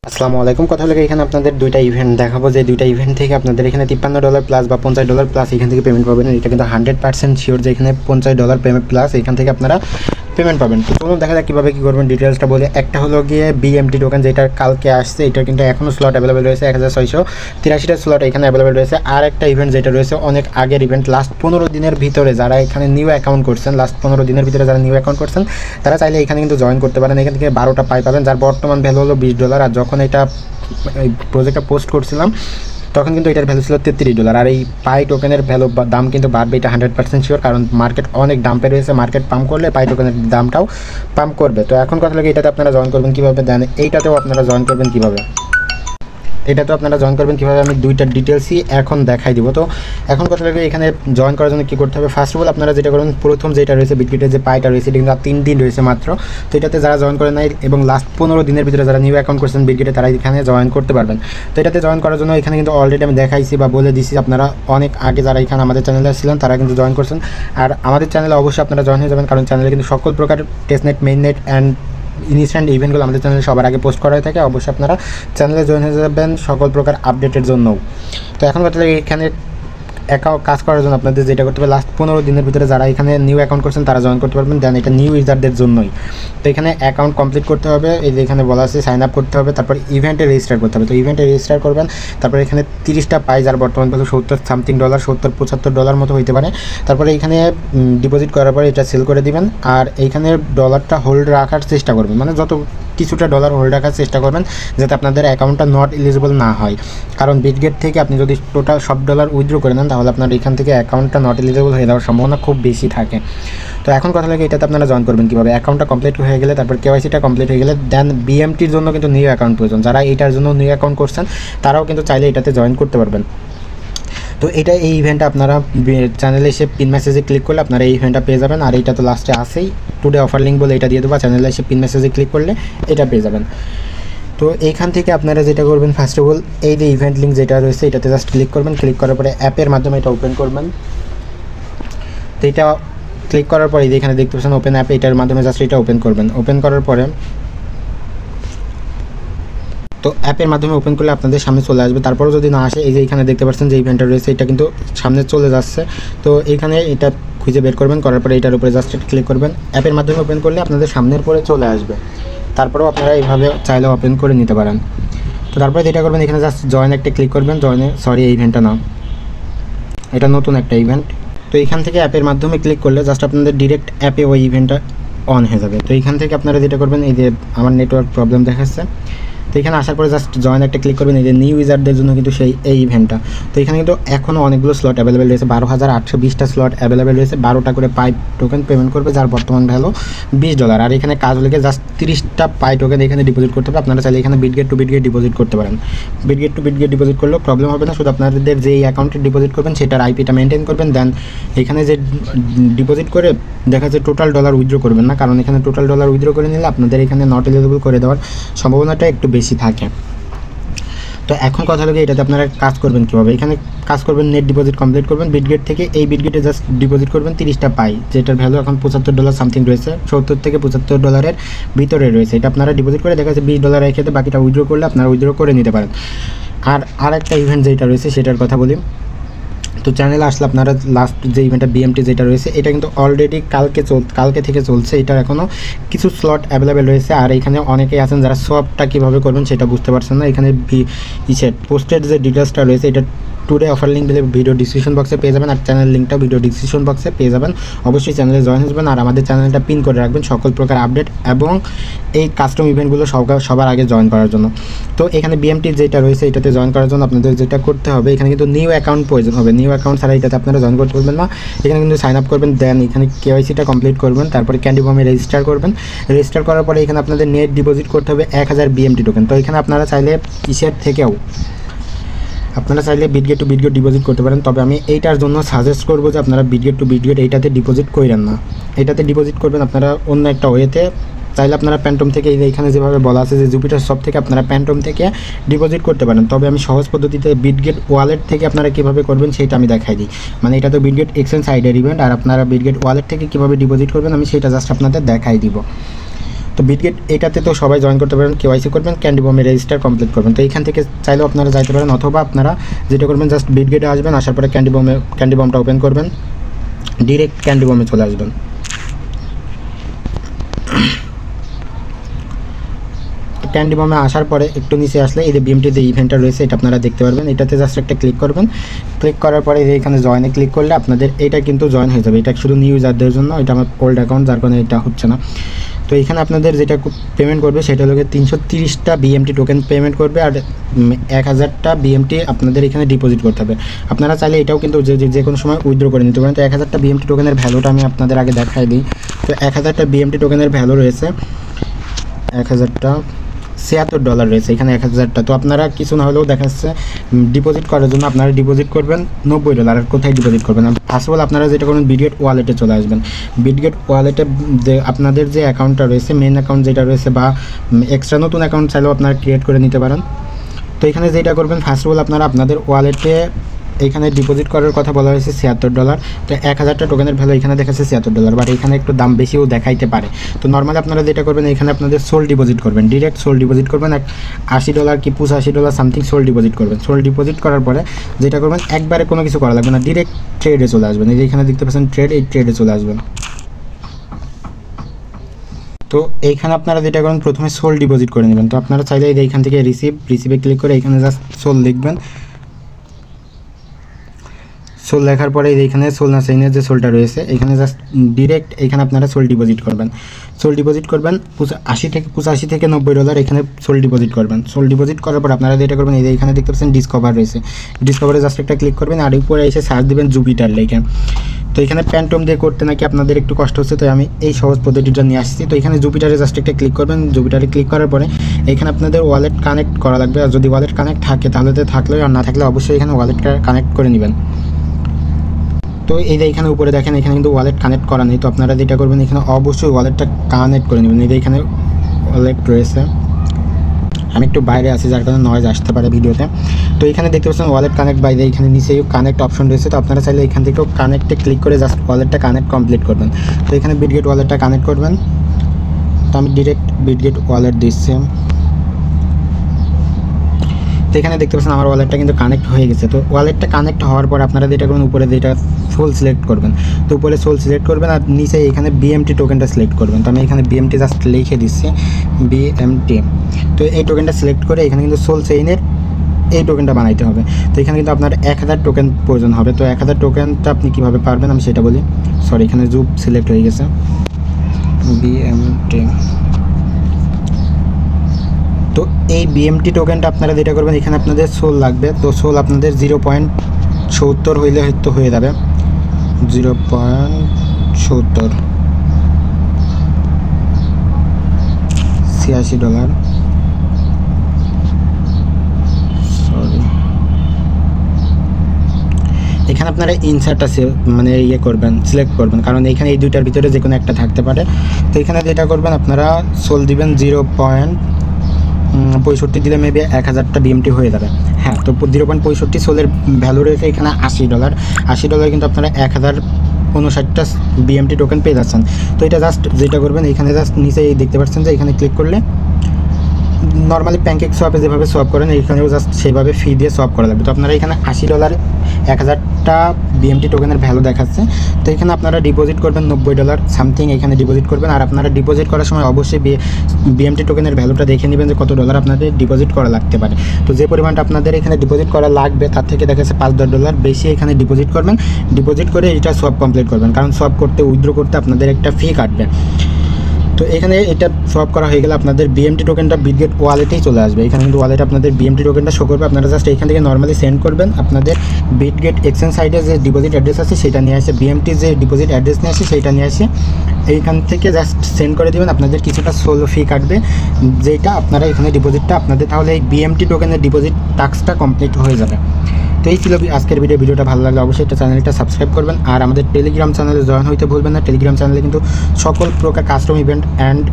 আসসালামু আলাইকুম। কথা হলো এখানে আপনাদের দুইটা ইভেন্ট দেখাবো, যে দুইটা ইভেন্ট থেকে আপনাদের এখানে $53 প্লাস বা $50 প্লাস এখান থেকে পেমেন্ট পাবেন। এটা কিন্তু 100% শিওর যে এখানে $50 পেমেন্ট প্লাস এখান থেকে আপনারা পেমেন্ট পাবেন। তো চলুন দেখা যাক কীভাবে কী করবেন, ডিটেলসটা বলে। একটা হলো গিয়ে BMT টোকেন, যেটা কালকে আসছে, এটা কিন্তু এখনও স্লট অ্যাভেলেবেল রয়েছে। 1683টা স্লট এখানে অ্যাভেলেবেল রয়েছে। আর একটা ইভেন্ট যেটা রয়েছে অনেক আগের ইভেন্ট, লাস্ট 15 দিনের ভিতরে যারা এখানে নিউ অ্যাকাউন্ট করছেন, লাস্ট 15 দিনের ভিতরে যারা নিউ অ্যাকাউন্ট করছেন তারা চাইলে এখানে কিন্তু জয়েন করতে পারেন। এখান থেকে 12টা পাই পাবেন, যার বর্তমান ভ্যালু হলো $20। আর যখন এটা এই প্রজেক্টটা পোস্ট করছিলাম তখন কিন্তু এটার ভ্যালু ছিল $33। আর এই পাই টোকেনের ভ্যালু বা দাম কিন্তু বাড়বে, এটা 100% শিওর, কারণ মার্কেট অনেক ডাম্পে রয়েছে। মার্কেট পাম্প করলে পাই টোকেনের দামটাও পাম্প করবে। তো এখন কথা লাগে এটাতে আপনারা জয়েন করবেন কীভাবে, দেন এইটাতেও আপনারা জয়েন করবেন কীভাবে, এটাতেও আপনারা জয়েন করবেন কীভাবে, আমি দুইটা ডিটেলসই এখন দেখাই দিব। তো এখন কথা লাগে এখানে জয়েন করার জন্য কী করতে হবে। ফার্স্ট অফ অল আপনারা যেটা করবেন, প্রথম যেটা রয়েছে বিটগেটের যে পাইটা রয়েছে, এটা কিন্তু 3 দিন রয়েছে মাত্র। তো এটাতে যারা জয়েন করে নাই এবং লাস্ট 15 দিনের ভিতরে যারা নিউ অ্যাকাউন্ট করছেন বিটগেটে, তারা এখানে জয়েন করতে পারবেন। তো এটাতে জয়েন করার জন্য এখানে কিন্তু অলরেডি আমি দেখাইছি বা বলে দিছি, আপনারা অনেক আগে যারা এখানে আমাদের চ্যানেলে ছিলেন তারা কিন্তু জয়েন করছেন। আর আমাদের চ্যানেলে অবশ্যই আপনারা জয়েন হয়ে যাবেন, কারণ চ্যানেলে কিন্তু সকল প্রকার টেস্টনেট, মেইননেট অ্যান্ড ইনস্ট্যান্ট ইভেন্টগুলো আমাদের চ্যানেলে সবার আগে পোস্ট করা হয়ে থাকে। অবশ্যই আপনারা চ্যানেলে জয়েন হয়ে যাবেন সকল প্রকার আপডেটের জন্যও। তো এখন কথা লাগে এখানে কাজ করার জন্য আপনাদের যেটা করতে হবে, লাস্ট 15 দিনের ভিতরে যারা এখানে নিউ অ্যাকাউন্ট করছেন তারা জয়েন করতে পারবেন। দেন এটা নিউ ইউজারদের জন্যই। তো এখানে অ্যাকাউন্ট কমপ্লিট করতে হবে, এই যে এখানে বলা আছে সাইন আপ করতে হবে, তারপর ইভেন্টে রেজিস্টার করতে হবে। তো ইভেন্টে রেজিস্টার করবেন, তারপর এখানে 30টা পাই, যার বর্তমান ভ্যালু $70 $75 মতো হইতে পারে। তারপরে এখানে ডিপোজিট করার পরে এটা সেল করে দিবেন। আর এইখানে ডলারটা হোল্ড রাখার চেষ্টা করবেন, মানে যত কিছুটা ডলার হোল্ড রাখার চেষ্টা করবেন যাতে আপনাদের অ্যাকাউন্টটা নট এলিজিবল না হয়। কারণ বিটগেট থেকে আপনি যদি টোটাল সব ডলার উইথড্র করে নেন তাহলে আপনার এখান থেকে অ্যাকাউন্টটা নট এলিজিবল হয়ে যাওয়ার সম্ভাবনা খুব বেশি থাকে। তো এখন কথা লাগে এটাতে আপনারা জয়েন করবেন কীভাবে। অ্যাকাউন্টটা কমপ্লিট হয়ে গেলে, তারপর কেওয়াইসিটা কমপ্লিট হয়ে গেলে, দেন BMTর জন্য কিন্তু নিউ অ্যাকাউন্ট প্রয়োজন। যারা এইটার জন্য নিউ অ্যাকাউন্ট করছেন তারাও কিন্তু চাইলে এটাতে জয়েন করতে পারবেন। তো এটা এই ইভেন্টটা আপনারা চ্যানেলে এসে পিন মেসেজে ক্লিক করলে আপনারা এই ইভেন্টটা পেয়ে যাবেন। আর এইটা তো লাস্টে আসেই, টুডে অফার লিঙ্ক বলে এটা দিয়ে দেবো, চ্যানেলে এসে পিন মেসেজে ক্লিক করলে এটা পেয়ে যাবেন। তো এইখান থেকে আপনারা যেটা করবেন, ফার্স্ট অফ অল এই যে ইভেন্ট লিঙ্ক যেটা রয়েছে এটাতে জাস্ট ক্লিক করবেন। ক্লিক করার পরে অ্যাপের মাধ্যমে এটা ওপেন করবেন। তো এটা ক্লিক করার পরে এখানে দেখতে পাচ্ছেন ওপেন অ্যাপ, এটার মাধ্যমে জাস্ট এটা ওপেন করবেন। ওপেন করার পরে তো অ্যাপের মাধ্যমে ওপেন করলে আপনাদের সামনে চলে আসবে। তারপরেও যদি না আসে, এই যে এখানে দেখতে পাচ্ছেন যে ইভেন্টটা রয়েছে এটা কিন্তু সামনে চলে যাচ্ছে। তো এইখানে এটা খুঁজে বের করবেন, করার পরে এটার উপরে জাস্ট ক্লিক করবেন। অ্যাপের মাধ্যমে ওপেন করলে আপনাদের সামনের পরে চলে আসবে। তারপরেও আপনারা এইভাবে চাইলে ওপেন করে নিতে পারেন। তো তারপরে যেটা করবেন, এখানে জাস্ট জয়েন একটা ক্লিক করবেন। এই ইভেন্টটা না, এটা নতুন একটা ইভেন্ট। তো এখান থেকে অ্যাপের মাধ্যমে ক্লিক করলে জাস্ট আপনাদের ডিরেক্ট অ্যাপে ওই ইভেন্টটা অন হয়ে যাবে। তো এইখান থেকে আপনারা যেটা করবেন, এই যে আমার নেটওয়ার্ক প্রবলেম দেখাচ্ছে, তো এখানে আসার পরে জাস্ট জয়েন একটা ক্লিক করবেন। এই যে নিউ ইউজারদের জন্য কিন্তু এই ইভেন্টটা। তো এখানে কিন্তু এখনও অনেকগুলো স্লট অ্যাভেলেবেল রয়েছে, 12,820টা স্লট অ্যাভেলেবেল রয়েছে। 12টা করে পাই টোকেন পেমেন্ট করবে, যার বর্তমান ভ্যালু $20। আর এখানে কাজ হলে জাস্ট 30টা পাই টোকেন এখানে ডিপোজিট করতে হবে। আপনারা চাইলে এখানে বিটগেট টু বিটগেট ডিপোজিট করতে পারেন। বিটগেট টু বিটগেট ডিপোজিট করলেও প্রবলেম হবে না, শুধু আপনাদের যেই অ্যাকাউন্টে ডিপোজিট করবেন সেটার আইপিটা মেনটেন করবেন। দেন এখানে যে ডিপোজিট করে দেখা যাচ্ছে টোটাল ডলার উইথড্র করবেন না, কারণ এখানে টোটাল ডলার উইথড্র করে নিলে আপনাদের এখানে নট এলিজিবল করে দেওয়ার সম্ভাবনাটা একটু বেশি থাকে। তো এখন কথা হলো এটাতে আপনারা কাজ করবেন কীভাবে। এখানে কাজ করবেন, নেট ডিপোজিট কমপ্লিট করবেন বিটগেট থেকে। এই বিটগেটে জাস্ট ডিপোজিট করবেন 30টা পাই, যেটার ভ্যালু এখন $75 সামথিং রয়েছে, $70 থেকে $75 ভিতরে রয়েছে। এটা আপনারা ডিপোজিট করে দেখা যাচ্ছে $20 রেখে বাকিটা উইথড্র করলে আপনারা উইথড্র করে নিতে পারেন। আর একটা ইভেন্ট যেটা রয়েছে সেটার কথা বলি। তো চ্যানেলে আসলে আপনারা লাস্ট যে ইভেন্টটা BMT যেটা রয়েছে এটা কিন্তু অলরেডি কালকে থেকে চলছে। এটার এখনও কিছু স্লট অ্যাভেলেবেল রয়েছে। আর এখানে অনেকেই আছেন যারা সবটা কীভাবে করবেন সেটা বুঝতে পারছেন না। এখানে পোস্টের যে ডিটেলসটা রয়েছে এটা টুডে অফার লিঙ্ক দিলে ভিডিও ডিসক্রিপশন বক্সে পেয়ে যাবেন। আর চ্যানেল লিঙ্কটাও ভিডিও ডিসক্রিপশন বক্সে পেয়ে যাবেন। অবশ্যই চ্যানেলে জয়েন হয়ে যাবেন আর আমাদের চ্যানেলটা পিন করে রাখবেন সকল প্রকার আপডেট এবং এই কাস্টম ইভেন্টগুলো সবার আগে জয়েন করার জন্য। তো এখানে BMT যেটা রয়েছে এটাতে জয়েন করার জন্য আপনাদের যেটা করতে হবে, এখানে কিন্তু নিউ অ্যাকাউন্ট প্রয়োজন হবে। নিউ অ্যাকাউন্ট ছাড়া এটাতে আপনারা জয়েন করতে পারবেন না। এখানে কিন্তু সাইন আপ করবেন, দেন এখানে কেওয়াইসিটা কমপ্লিট করবেন, তারপরে ক্যান্ডি বমে রেজিস্টার করবেন। রেজিস্টার করার পরে এখানে আপনাদের নেট ডিপোজিট করতে হবে 1000 BMT টোকেন। তো এখানে আপনারা চাইলে আপনারা চাইলে বিটগেট টু বিটগেট ডিপোজিট করতে পারেন, তবে আমি এইটার জন্য সাজেস্ট করবো যে আপনারা বিটগেট টু বিটগেট এইটাতে ডিপোজিট করেন না। এটাতে ডিপোজিট করবেন আপনারা অন্য একটা ওয়েতে। চাইলে আপনারা প্যান্টম থেকে, এখানে যেভাবে বলা আছে যে জুপিটার শপ থেকে আপনারা প্যান্টম থেকে ডিপোজিট করতে পারেন, তবে আমি সহজ পদ্ধতিতে বিটগেট ওয়ালেট থেকে আপনারা কীভাবে করবেন সেটা আমি দেখাই দিই। মানে এটা তো বিটগেট এক্সচেঞ্জ সাইডের ইভেন্ট, আর আপনারা বিটগেট ওয়ালেট থেকে কীভাবে ডিপোজিট করবেন আমি সেটা জাস্ট আপনাদের দেখাই দিব। তো তো বিটগেট এটাতে তো সবাই জয়েন করতে পারেন, কেওয়াইসি করবেন, ক্যান্ডি বমে রেজিস্টার কমপ্লিট করবেন। তো এইখান থেকে চাইলেও আপনারা যাইতে পারেন, অথবা আপনারা যেটা করবেন জাস্ট বিটগেটে আসবেন, আসার পরে ক্যান্ডি বমটা ওপেন করবেন, ডিরেক্ট ক্যান্ডি বমে চলে আসবেন। ক্যান্ডি বমে আসার পরে একটু নিচে আসলে এই যে বিএমটি যে ইভেন্টটা রয়েছে এটা আপনারা দেখতে পারবেন। এটাতে জাস্ট একটা ক্লিক করবেন, ক্লিক করার পরে এখানে জয়েনে ক্লিক করলে আপনাদের এটা কিন্তু জয়েন হয়ে যাবে। এটা শুধু নিউ ইউজারদের জন্য, এটা আমার ওল্ড অ্যাকাউন্ট, যার কারণে এটা হচ্ছে না। তো এখানে আপনাদের যেটা পেমেন্ট করবে সেটা হলো 330টা বিএমটি টোকেন পেমেন্ট করবে, আর 1000টা বিএমটি আপনাদের এখানে ডিপোজিট করতে হবে। আপনারা চাইলে এটাও কিন্তু যে কোনো সময় উইথড্র করে নিতে পারেন। তো 1000টা বিএমটি টোকেনের ভ্যালুটা আমি আপনাদের আগে দেখাই দিই। তো 1000টা বিএমটি টোকেনের ভ্যালু রয়েছে 1000টা $76 রয়েছে এখানে 1000টা। তো আপনারা কিছু না হলেও দেখাচ্ছে ডিপোজিট করার জন্য আপনারা ডিপোজিট করবেন $90। আর কোথায় ডিপোজিট করবেন? ফার্স্ট অফ অল আপনারা যেটা করবেন বিটগেট ওয়ালেটে চলে আসবেন। বিটগেট ওয়ালেটে যে আপনাদের যে অ্যাকাউন্টটা রয়েছে, মেন অ্যাকাউন্ট যেটা রয়েছে, বা এক্সট্রা নতুন অ্যাকাউন্ট চাইলেও আপনারা ক্রিয়েট করে নিতে পারেন। তো এখানে যেটা করবেন ফার্স্ট অফ অল আপনারা আপনাদের ওয়ালেটে এখানে ডিপোজিট করার কথা বলা হয়েছে $76। তো 1000টা টোকেনের ভ্যালু এখানে দেখাচ্ছে $76, বাট এখানে একটু দাম বেশিও দেখাইতে পারে। তো নর্মালি আপনারা যেটা করবেন এখানে আপনাদের সোল ডিপোজিট করবেন, ডিরেক্ট সোল ডিপোজিট করবেন, $80 কি $85 সামথিং সোল ডিপোজিট করবেন। সোল ডিপোজিট করার পরে যেটা করবেন একবারে কোনো কিছু করা লাগবে না, ডিরেক্ট ট্রেডে চলে আসবেন। এই যে এখানে দেখতে পাচ্ছেন ট্রেড, এই ট্রেডে চলে আসবেন। তো এইখানে আপনারা যেটা করেন প্রথমে সোল ডিপোজিট করে নেবেন। তো আপনারা চাইলে এইখান থেকে রিসিভে ক্লিক করে এখানে জাস্ট সোল লিখবেন। সোল লেখার পরে এইখানে সোল না সাইনের যে সোলটা রয়েছে এখানে জাস্ট ডিরেক্ট এখানে আপনারা সোল ডিপোজিট করবেন। সোল ডিপোজিট করবেন $85 থেকে $90 এখানে সোল ডিপোজিট করবেন। সোল ডিপোজিট করার পর আপনারা যেটা করবেন এই যে এখানে দেখতে পাচ্ছেন ডিসকভার রয়েছে, ডিসকভারে জাস্ট একটা ক্লিক করবেন, আর উপরে এসে সার্চ দেবেন জুপিটার লেখা। তো এখানে প্যান্টম দিয়ে করতে নাকি আপনাদের একটু কষ্ট হচ্ছে, তো আমি এই সহজ পদ্ধতিটা নিয়ে আসছি। তো এখানে জুপিটারে জাস্ট একটা ক্লিক করবেন। জুপিটারে ক্লিক করার পরে এখানে আপনাদের ওয়ালেট কানেক্ট করা লাগবে, আর যদি ওয়ালেট কানেক্ট থাকে তাহলে তো থাকলেও, আর না থাকলে অবশ্যই এখানে ওয়ালেট কানেক্ট করে নেবেন। তো এই যে এখানে উপরে দেখেন এখানে কিন্তু ওয়ালেট কানেক্ট করা নেই। তো আপনারা যেটা করবেন এখানে অবশ্যই ওয়ালেটটা কানেক্ট করে নেবেন। এই যে এখানে ওয়ালেট রয়েছে, আমি একটু বাইরে আছি যার কারণে নয়েজ আসতে পারে ভিডিওতে। তো এখানে দেখতে পাচ্ছেন ওয়ালেট কানেক্ট, বাইরে এখানে নিচেই কানেক্ট অপশন রয়েছে। তো আপনারা চাইলে এখান থেকেও কানেক্টে ক্লিক করে জাস্ট ওয়ালেটটা কানেক্ট কমপ্লিট করবেন। তো এখানে বিটগেট ওয়ালেটটা কানেক্ট করবেন। তো আমি ডিরেক্ট বিটগেট ওয়ালেট দিচ্ছি। তো এখানে দেখতে পাচ্ছেন আমার ওয়ালেটটা কিন্তু কানেক্ট হয়ে গেছে। তো ওয়ালেটটা কানেক্ট হওয়ার পর আপনারা যেটা করবেন উপরে যেটা সোল সিলেক্ট করবেন। তো উপরে সোল সিলেক্ট করবেন, আর নিচে এখানে বিএমটি টোকেনটা সিলেক্ট করবেন। তো আমি এখানে বিএমটি জাস্ট লিখে দিচ্ছি বিএমটি। তো এই টোকেনটা সিলেক্ট করে এখানে কিন্তু সোল চেইনের এই টোকেনটা বানাইতে হবে। তো এখানে কিন্তু আপনার 1000 টোকেন প্রয়োজন হবে। তো 1000 টোকেনটা আপনি কীভাবে পারবেন আমি সেটা বলি। সরি, এখানে জুপ সিলেক্ট হয়ে গেছে, বিএমটি। তো এই বিএমটি টোকেনটা আপনারা যেটা করবেন এখানে আপনাদের সোল লাগবে। তো সোল আপনাদের 0.70 হইলে হয়তো হয়ে যাবে, 0.70 $86। সরি, এখানে আপনারা ইনসার্ট আছে মানে করবেন, সিলেক্ট করবেন, কারণ এখানে এই দুইটার ভিতরে যে কোনো একটা থাকতে পারে। তো এখানে যেটা করবেন আপনারা সোল দিবেন 0.65 দিলে মেবি 1000টা বিএমটি হয়ে যাবে। হ্যাঁ, তো 0.65 সোলের ভ্যালু রয়েছে এখানে $80। $80 কিন্তু আপনারা 1059টা বিএমটি টোকেন পেয়ে যাচ্ছেন। তো এটা জাস্ট যেটা করবেন এখানে জাস্ট নিচে দেখতে পাচ্ছেন যে এখানে ক্লিক করলে নর্মালি প্যানকেক সোয়াপে যেভাবে সোয়াপ করেন এখানেও জাস্ট সেভাবে ফি দিয়ে সোয়াপ করা লাগবে। তো আপনারা এখানে $80 1000টা বিএমটি টোকেনের ভ্যালু দেখাচ্ছে। তো এখানে আপনারা ডিপোজিট করবেন $90 সামথিং এখানে ডিপোজিট করবেন। আর আপনারা ডিপোজিট করার সময় অবশ্যই বিএমটি টোকেনের ভ্যালুটা দেখে নেবেন যে কত ডলার আপনাদের ডিপোজিট করা লাগতে পারে। তো যে পরিমাণটা আপনাদের এখানে ডিপোজিট করা লাগবে তার থেকে দেখা যাচ্ছে $5-10 বেশি এখানে ডিপোজিট করবেন। ডিপোজিট করে এটা সোয়াপ কমপ্লিট করবেন, কারণ সোয়াপ করতে উইথড্র করতে আপনাদের একটা ফি কাটবে। তো এখানে এটা সোয়াপ করা হয়ে গেলে আপনাদের বিএমটি টোকেনটা বিটগেট ওয়ালেটেই চলে আসবে। এখানে কিন্তু ওয়ালেট আপনাদের বিএমটি টোকেনটা শো করবে। আপনারা জাস্ট এখান থেকে নর্মালি সেন্ড করবেন আপনাদের বিটগেট এক্সচেঞ্জ সাইটে যে ডিপোজিট অ্যাড্রেস আছে সেটা নিয়ে আসে, বিএমটি যে ডিপোজিট অ্যাড্রেস নিয়ে আসে সেইটা নিয়ে আসে এইখান থেকে জাস্ট সেন্ড করে দেবেন। আপনাদের কিছুটা সোল ফি কাটবে, যেটা আপনারা এখানে ডিপোজিটটা আপনাদের, তাহলে এই বিএমটি টোকেনের ডিপোজিট টাস্কটা কমপ্লিট হয়ে যাবে। তো এই ছিল আজকের ভিডিওটা ভালো লাগলে অবশ্যই একটা চ্যানেলটা সাবস্ক্রাইব করবেন, আর আমাদের টেলিগ্রাম চ্যানেলে জয়েন হইতে ভুলবেন না। টেলিগ্রাম চ্যানেলে কিন্তু সকল প্রকার কাস্টম ইভেন্ট অ্যান্ড